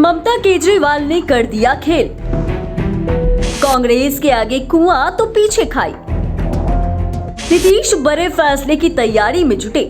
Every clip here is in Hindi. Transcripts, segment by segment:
ममता केजरीवाल ने कर दिया खेल, कांग्रेस के आगे कुआं तो पीछे खाई। नीतीश बड़े फैसले की तैयारी में जुटे।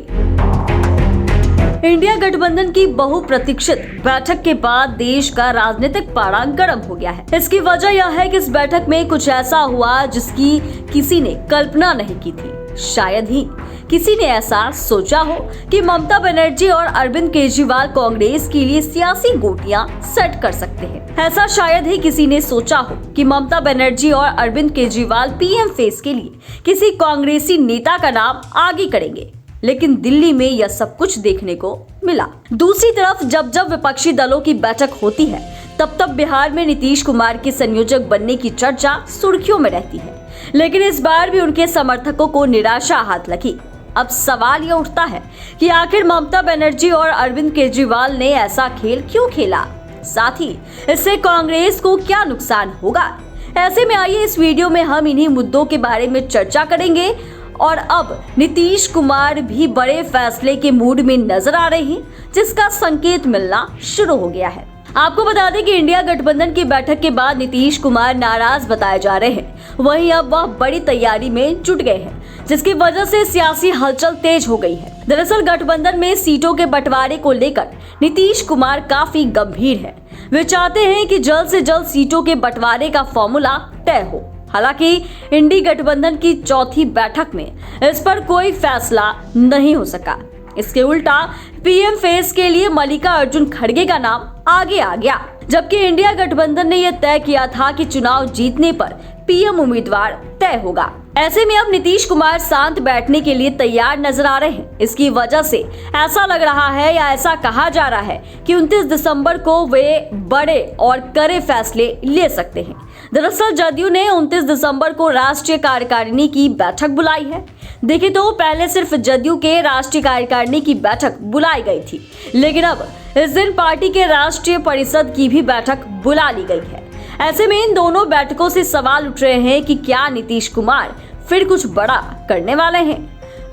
इंडिया गठबंधन की बहुप्रतीक्षित बैठक के बाद देश का राजनीतिक पारा गर्म हो गया है। इसकी वजह यह है कि इस बैठक में कुछ ऐसा हुआ जिसकी किसी ने कल्पना नहीं की थी। शायद ही किसी ने ऐसा सोचा हो कि ममता बनर्जी और अरविंद केजरीवाल कांग्रेस के लिए सियासी गोटियां सेट कर सकते हैं। ऐसा शायद ही किसी ने सोचा हो कि ममता बनर्जी और अरविंद केजरीवाल पीएम फेस के लिए किसी कांग्रेसी नेता का नाम आगे करेंगे। लेकिन दिल्ली में यह सब कुछ देखने को मिला। दूसरी तरफ जब जब विपक्षी दलों की बैठक होती है तब तब बिहार में नीतीश कुमार के संयोजक बनने की चर्चा सुर्खियों में रहती है। लेकिन इस बार भी उनके समर्थकों को निराशा हाथ लगी। अब सवाल यह उठता है कि आखिर ममता बनर्जी और अरविंद केजरीवाल ने ऐसा खेल क्यों खेला, साथ ही इससे कांग्रेस को क्या नुकसान होगा। ऐसे में आइए इस वीडियो में हम इन्हीं मुद्दों के बारे में चर्चा करेंगे। और अब नीतीश कुमार भी बड़े फैसले के मूड में नजर आ रहे हैं, जिसका संकेत मिलना शुरू हो गया है। आपको बता दें कि इंडिया गठबंधन की बैठक के बाद नीतीश कुमार नाराज बताए जा रहे हैं। वहीं अब वह बड़ी तैयारी में जुट गए हैं, जिसकी वजह से सियासी हलचल तेज हो गई है। दरअसल गठबंधन में सीटों के बंटवारे को लेकर नीतीश कुमार काफी गंभीर है। वे चाहते हैं कि जल्द से जल्द सीटों के बंटवारे का फॉर्मूला तय हो। हालांकि इंडी गठबंधन की चौथी बैठक में इस पर कोई फैसला नहीं हो सका। इसके उल्टा पीएम फेस के लिए मल्लिकार्जुन खड़गे का नाम आगे आ गया, जबकि इंडिया गठबंधन ने यह तय किया था कि चुनाव जीतने पर पीएम उम्मीदवार तय होगा। ऐसे में अब नीतीश कुमार शांत बैठने के लिए तैयार नजर आ रहे हैं। इसकी वजह से ऐसा लग रहा है या ऐसा कहा जा रहा है कि 29 दिसंबर को वे बड़े और कड़े फैसले ले सकते हैं। दरअसल जदयू ने 29 दिसंबर को राष्ट्रीय कार्यकारिणी की बैठक बुलाई है। देखें तो पहले सिर्फ जदयू के राष्ट्रीय कार्यकारिणी की बैठक बुलाई गई थी, लेकिन अब इस दिन पार्टी के राष्ट्रीय परिषद की भी बैठक बुला ली गई है। ऐसे में इन दोनों बैठकों से सवाल उठ रहे हैं कि क्या नीतीश कुमार फिर कुछ बड़ा करने वाले हैं।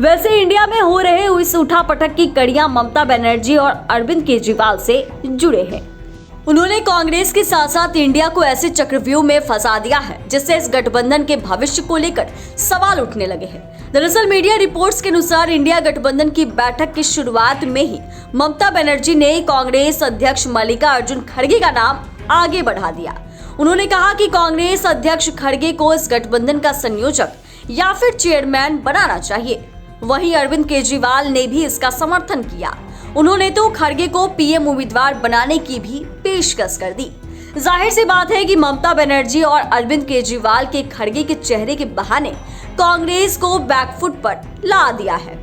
वैसे इंडिया में हो रहे इस उठापटक की कड़ियां ममता बनर्जी और अरविंद केजरीवाल से जुड़े हैं। उन्होंने कांग्रेस के साथ साथ इंडिया को ऐसे चक्रव्यूह में फंसा दिया है जिससे इस गठबंधन के भविष्य को लेकर सवाल उठने लगे हैं। दरअसल मीडिया रिपोर्ट्स के अनुसार इंडिया गठबंधन की बैठक की शुरुआत में ही ममता बनर्जी ने कांग्रेस अध्यक्ष मल्लिकार्जुन खड़गे का नाम आगे बढ़ा दिया। उन्होंने कहा कि कांग्रेस अध्यक्ष खड़गे को इस गठबंधन का संयोजक या फिर चेयरमैन बनाना चाहिए। वहीं अरविंद केजरीवाल ने भी इसका समर्थन किया। उन्होंने तो खड़गे को पीएम उम्मीदवार बनाने की भी पेशकश कर दी। जाहिर सी बात है कि ममता बनर्जी और अरविंद केजरीवाल के खड़गे के चेहरे के बहाने कांग्रेस को बैकफुट पर ला दिया है।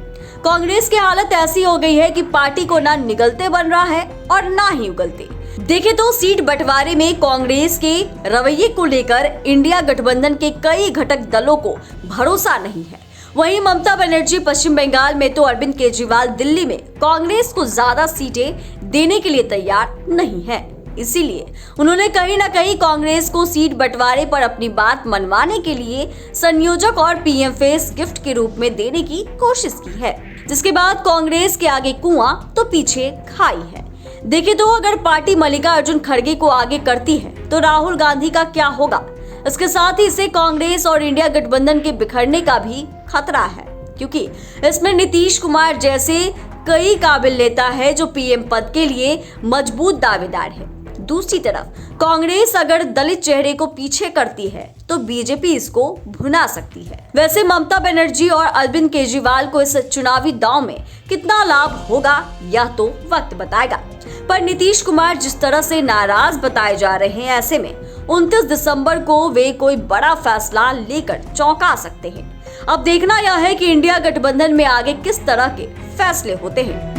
कांग्रेस की हालत ऐसी हो गई है कि पार्टी को ना निगलते बन रहा है और ना ही उगलते। देखें तो सीट बंटवारे में कांग्रेस के रवैये को लेकर इंडिया गठबंधन के कई घटक दलों को भरोसा नहीं है। वहीं ममता बनर्जी पश्चिम बंगाल में तो अरविंद केजरीवाल दिल्ली में कांग्रेस को ज्यादा सीटें देने के लिए तैयार नहीं है। इसीलिए उन्होंने कहीं ना कहीं कांग्रेस को सीट बंटवारे पर अपनी बात मनवाने के लिए संयोजक और पीएम फेस गिफ्ट के रूप में देने की कोशिश की है, जिसके बाद कांग्रेस के आगे कुआं तो पीछे खाई है। देखें तो अगर पार्टी मल्लिकार्जुन खड़गे को आगे करती है तो राहुल गांधी का क्या होगा। इसके साथ ही इसे कांग्रेस और इंडिया गठबंधन के बिखरने का भी खतरा है, क्योंकि इसमें नीतीश कुमार जैसे कई काबिल नेता है जो पीएम पद के लिए मजबूत दावेदार है। दूसरी तरफ कांग्रेस अगर दलित चेहरे को पीछे करती है तो बीजेपी इसको भुना सकती है। वैसे ममता बनर्जी और अरविंद केजरीवाल को इस चुनावी दांव में कितना लाभ होगा यह तो वक्त बताएगा। पर नीतीश कुमार जिस तरह से नाराज बताए जा रहे हैं, ऐसे में 29 दिसंबर को वे कोई बड़ा फैसला लेकर चौंका सकते हैं। अब देखना यह है कि इंडिया गठबंधन में आगे किस तरह के फैसले होते हैं।